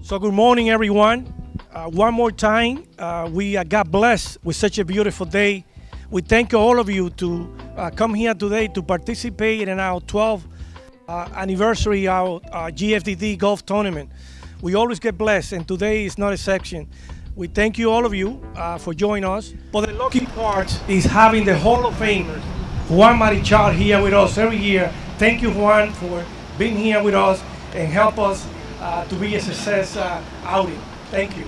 So good morning, everyone. One more time, we got blessed with such a beautiful day. We thank all of you to come here today to participate in our 12th anniversary, our GFDD golf tournament. We always get blessed, and today is not a exception. We thank you, all of you, for joining us. But the lucky part is having the Hall of Famers, Juan Marichal, here with us every year. Thank you, Juan, for being here with us and help us to be a success outing. Thank you.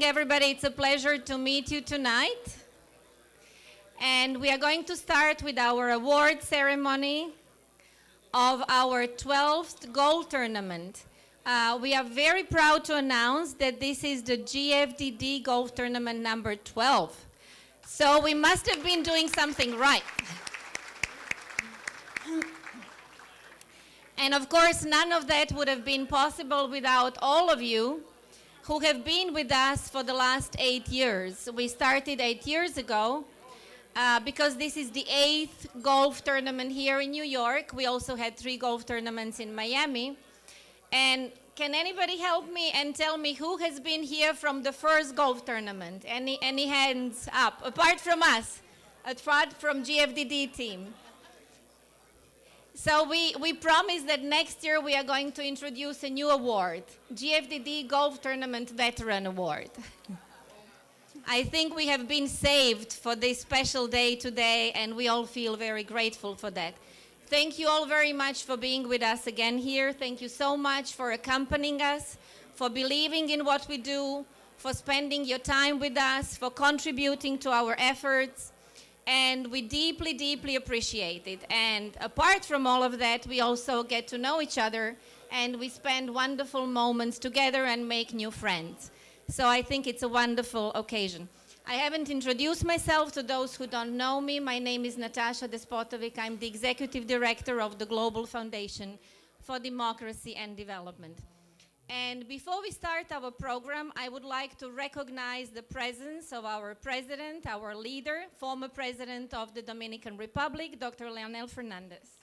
everybody. It's a pleasure to meet you tonight. And we are going to start with our award ceremony of our 12th golf tournament. We are very proud to announce that this is the GFDD golf tournament number 12. So we must have been doing something right. And of course, none of that would have been possible without all of you who have been with us for the last 8 years. We started 8 years ago because this is the 8th golf tournament here in New York. We also had 3 golf tournaments in Miami. And can anybody help me and tell me who has been here from the first golf tournament? Any hands up, apart from us, apart from GFDD team? So we promise that next year we are going to introduce a new award, GFDD Golf Tournament Veteran Award. I think we have been saved for this special day today, and we all feel very grateful for that. Thank you all very much for being with us again here. Thank you so much for accompanying us, for believing in what we do, for spending your time with us, for contributing to our efforts. And we deeply, deeply appreciate it. And apart from all of that, we also get to know each other, and we spend wonderful moments together and make new friends. So I think it's a wonderful occasion. I haven't introduced myself to those who don't know me. My name is Natasha Despotovic. I'm the Executive Director of the Global Foundation for Democracy and Development. And before we start our program, I would like to recognize the presence of our president, our leader, former president of the Dominican Republic, Dr. Leonel Fernandez.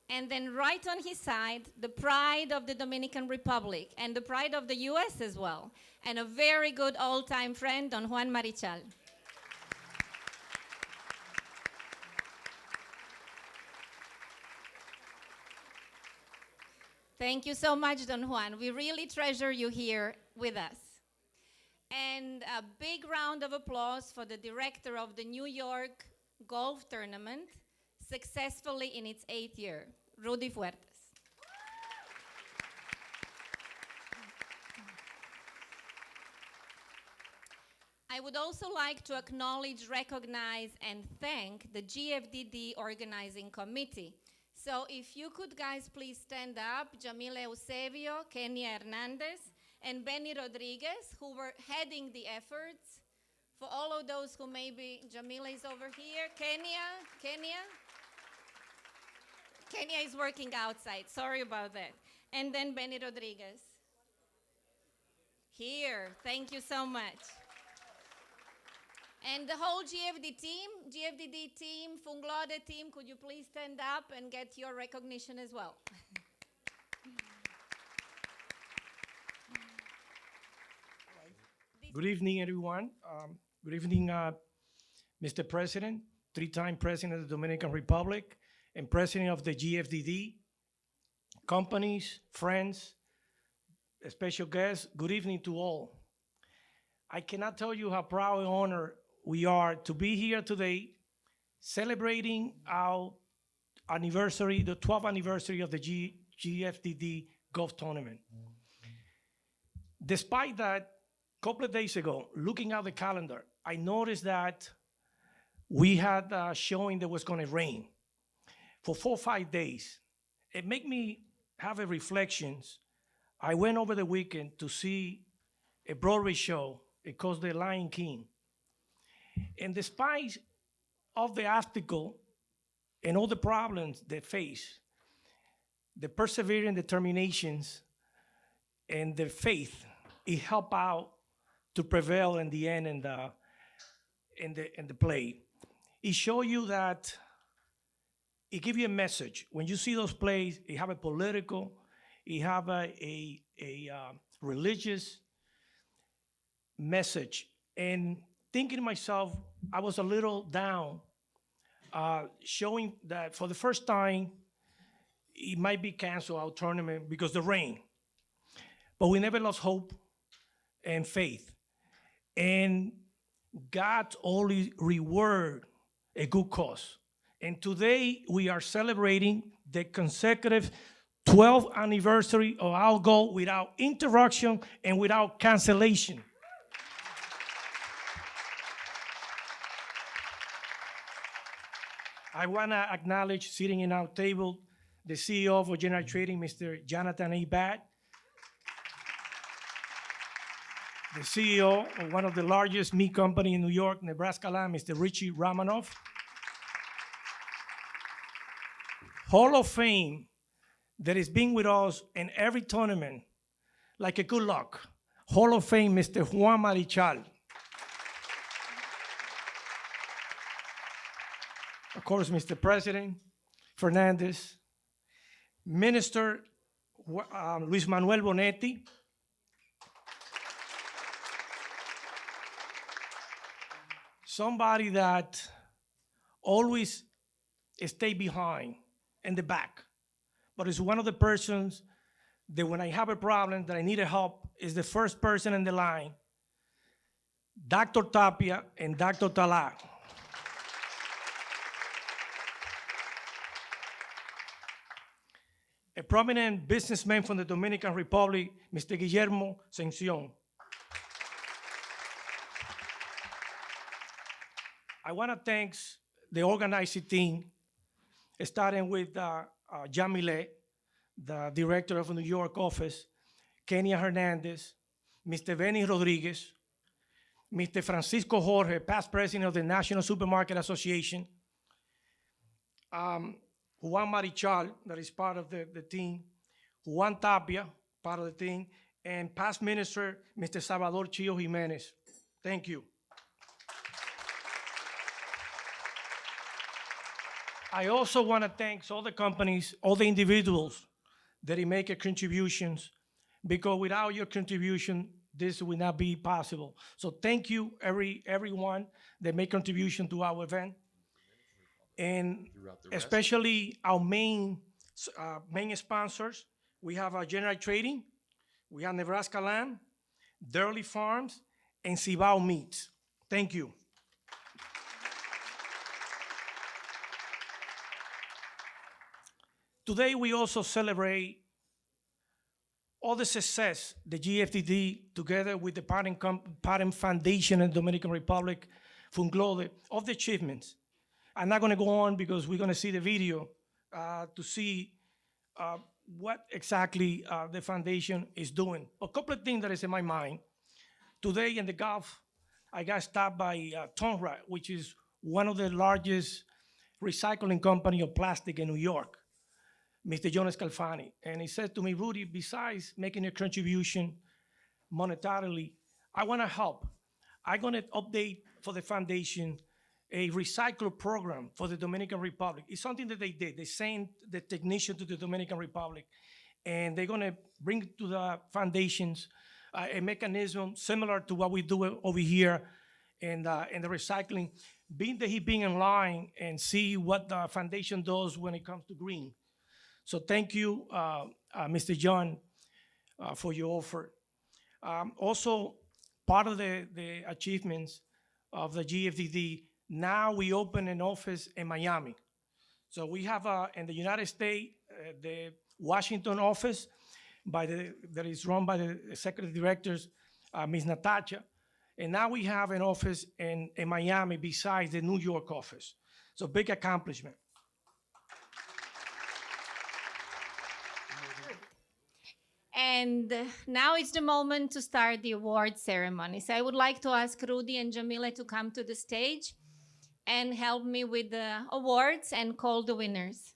And then right on his side, the pride of the Dominican Republic and the pride of the US as well, and a very good all-time friend, Don Juan Marichal. Thank you so much, Don Juan. We really treasure you here with us. And a big round of applause for the director of the New York Golf Tournament, successfully in its 8th year, Rudy Fuertes. I would also like to acknowledge, recognize, and thank the GFDD Organizing Committee. So if you could guys please stand up, Jamila Eusebio, Kenya Hernandez, and Benny Rodriguez, who were heading the efforts. For all of those who maybe, Jamila is over here, Kenya is working outside, sorry about that. And then Benny Rodriguez. Here, thank you so much. And the whole GFDD team, Funglode team, could you please stand up and get your recognition as well? Good evening, everyone. Good evening, Mr. President, 3-time President of the Dominican Republic, and President of the GFDD, companies, friends, special guests, good evening to all. I cannot tell you how proud and honored we are to be here today celebrating our anniversary, the 12th anniversary of the GFDD golf tournament. Despite that, a couple of days ago, looking at the calendar, I noticed that we had a showing that was going to rain for 4 or 5 days. It made me have a reflections. I went over the weekend to see a Broadway show. It called The Lion King. And despite of the obstacle and all the problems they face, the perseverance, determinations, and the faith, it helped out to prevail in the end in the play. It show you that it give you a message. When you see those plays, it have a political, it have a religious message. And thinking to myself, I was a little down, showing that for the first time, it might be canceled, our tournament, because the rain. But we never lost hope and faith. And God only reward a good cause. And today we are celebrating the consecutive 12th anniversary of our goal without interruption and without cancellation. I want to acknowledge sitting in our table the CEO of General Trading, Mr. Jonathan A. Batt, the CEO of one of the largest meat company in New York, Nebraska Land, Mr. Richie Ramanoff. Hall of Fame that has been with us in every tournament, like a good luck. Hall of Fame, Mr. Juan Marichal. Of course, Mr. President Fernandez, Minister Luis Manuel Bonetti, somebody that always stay behind in the back, but is one of the persons that when I have a problem that I need help is the first person in the line, Dr. Tapia and Dr. Tala. A prominent businessman from the Dominican Republic, Mr. Guillermo Sención. I want to thank the organizing team, starting with John Millet, the director of the New York office, Kenya Hernandez, Mr. Benny Rodriguez, Mr. Francisco Jorge, past president of the National Supermarket Association, Juan Marichal, that is part of the team, Juan Tapia, part of the team, and past minister, Mr. Salvador Chio Jimenez. Thank you. I also want to thank all the companies, all the individuals that make a contributions, because without your contribution, this would not be possible. So thank you, everyone that make contribution to our event. And especially our main sponsors. We have our General Trading, we have Nebraska Land, Durley Farms, and Cibao Meats. Thank you. Today we also celebrate all the success the GFDD, together with the Parent Foundation in the Dominican Republic, Funglode, of the achievements. I'm not going to go on because we're going to see the video to see what exactly the foundation is doing. A couple of things that is in my mind. Today in the Gulf, I got stopped by Tonra, which is one of the largest recycling company of plastic in New York, Mr. Jonas Calfani. And he said to me, Rudy, besides making a contribution monetarily, I want to help. I'm going to update for the foundation a recycle program for the Dominican Republic. It's something that they did. They sent the technician to the Dominican Republic, and they're gonna bring to the foundations a mechanism similar to what we do over here in the recycling, being that he being in line and see what the foundation does when it comes to green. So thank you, Mr. John, for your offer. Also, part of the achievements of the GFDD, now we open an office in Miami. So we have in the United States, the Washington office that is run by the executive directors, Ms. Natasha. And now we have an office in Miami besides the New York office. So big accomplishment. And now it's the moment to start the award ceremony. So I would like to ask Rudy and Jamila to come to the stage and help me with the awards and call the winners.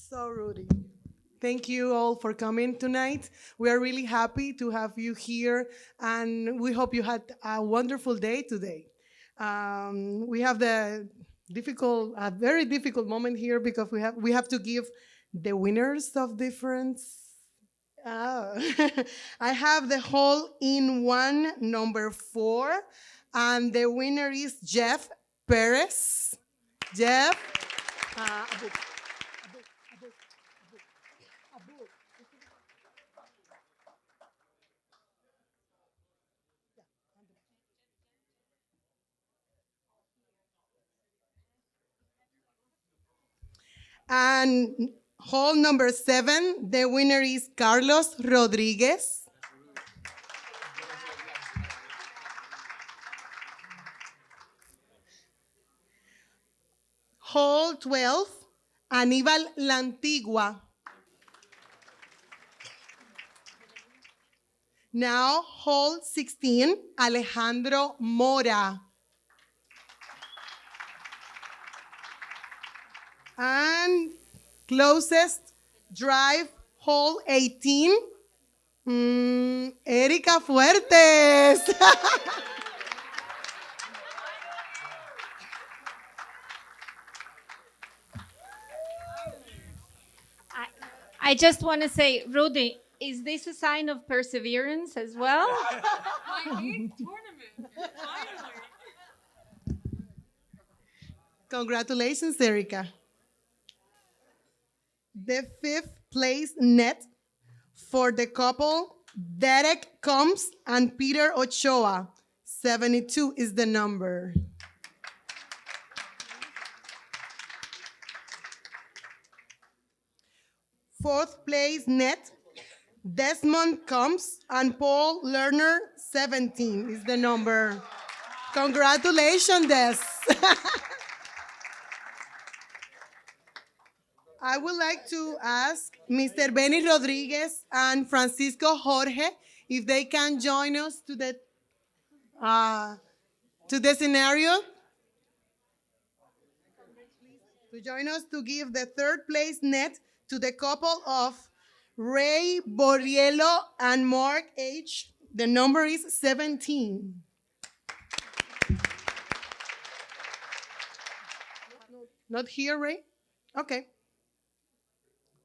So, Rudy, thank you all for coming tonight. We are really happy to have you here, and we hope you had a wonderful day today. We have a very difficult moment here because we have to give the winners of different. I have the hole-in-one number 4, and the winner is Jeff Perez, Jeff, and hall number 7, the winner is Carlos Rodriguez. Hall 12, Aníbal Lantigua. Now, hall 16, Alejandro Mora. And closest drive, hall 18, Erika Fuertes. I just want to say, Rudy, is this a sign of perseverance as well? My 8th tournament, finally. Congratulations, Erika. The 5th place net for the couple, Derek Combs and Peter Ochoa. 72 is the number. Fourth place net, Desmond Combs and Paul Lerner. 17 is the number. Congratulations, Des. I would like to ask Mr. Benny Rodriguez and Francisco Jorge if they can join us to the scenario. To join us to give the 3rd place net to the couple of Ray Borriello and Mark H. The number is 17. Not here, Ray? Okay.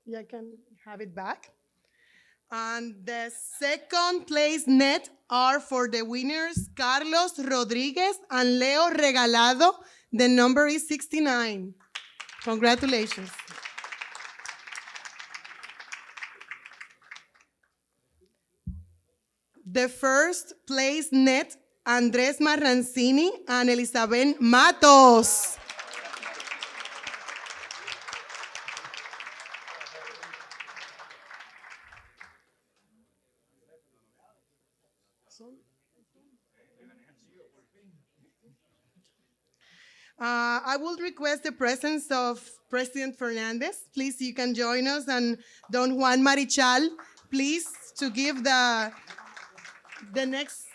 Yeah, I can have it back. And the 2nd place net are for the winners, Carlos Rodriguez and Leo Regalado. The number is 69. Congratulations. The 1st place net, Andres Marrancini and Elizabeth Matos. I will request the presence of President Fernandez. Please, you can join us, and Don Juan Marichal, please, to give the next.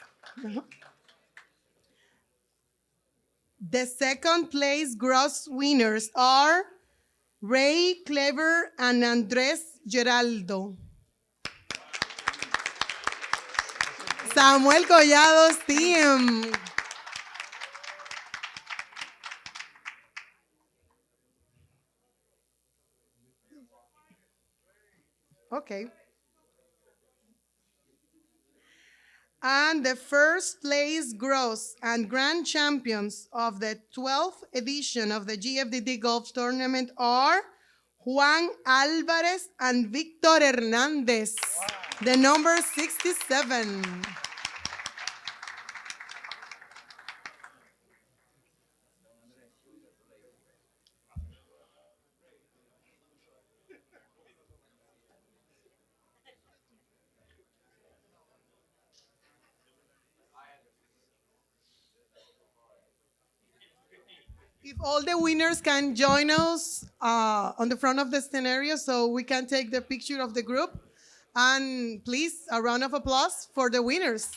The 2nd place gross winners are Ray Clever and Andres Geraldo. Samuel Collado's team. Okay. And the 1st place gross and grand champions of the 12th edition of the GFDD Golf Tournament are Juan Alvarez and Victor Hernandez. Wow. The number 67. If all the winners can join us on the front of the scenario so we can take the picture of the group. And please, a round of applause for the winners.